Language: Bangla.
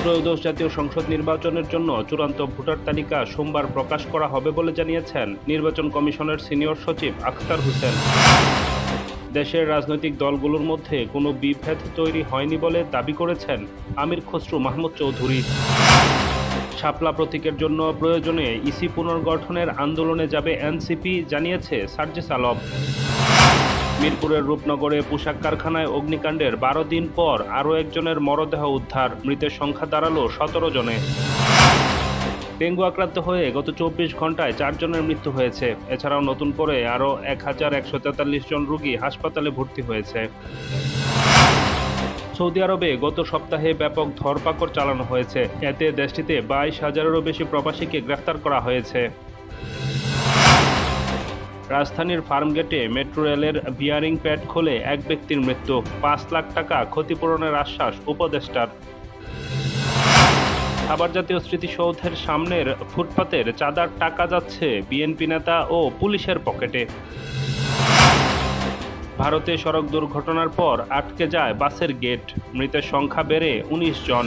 ত্রয়োদশ জাতীয় সংসদ নির্বাচনের জন্য চূড়ান্ত ভোটার তালিকা সোমবার প্রকাশ করা হবে বলে জানিয়েছেন নির্বাচন কমিশনের সিনিয়র সচিব আখতার হোসেন। দেশের রাজনৈতিক দলগুলোর মধ্যে কোনো বিভেদ তৈরি হয়নি বলে দাবি করেছেন আমির খসরু মাহমুদ চৌধুরী। শাপলা প্রতীকের জন্য প্রয়োজনে ইসি পুনর্গঠনের আন্দোলনে যাবে এনসিপি, জানিয়েছে সার্জিস আলম। মিরপুরের রূপনগরে পোশাক কারখানায় অগ্নিকাণ্ডের 12 দিন পর আরও একজনের মরদেহ উদ্ধার, মৃতের সংখ্যা দাঁড়ালো 17 জনে। ডেঙ্গু আক্রান্ত হয়ে গত 24 ঘন্টায় 4 জনের মৃত্যু হয়েছে। এছাড়াও নতুন করে আরও 1143 জন রোগী হাসপাতালে ভর্তি হয়েছে। সৌদি আরবে গত সপ্তাহে ব্যাপক ধরপাকড় চালানো হয়েছে। এতে দেশটিতে 22,000-এরও বেশি প্রবাসীকে গ্রেফতার করা হয়েছে। রাজধানীর ফার্মগেটে মেট্রো রেলের বিয়ারিং প্যাড খুলে এক ব্যক্তির মৃত্যু, 5 লাখ টাকা ক্ষতিপূরণের আশ্বাস উপদেষ্টার। সাভার জাতীয় স্মৃতিসৌধের সামনের ফুটপাতের চাঁদার টাকা যাচ্ছে বিএনপি নেতা ও পুলিশের পকেটে। ভারতে সড়ক দুর্ঘটনার পর আটকে যায় বাসের গেট, মৃতের সংখ্যা বেড়ে 19 জন।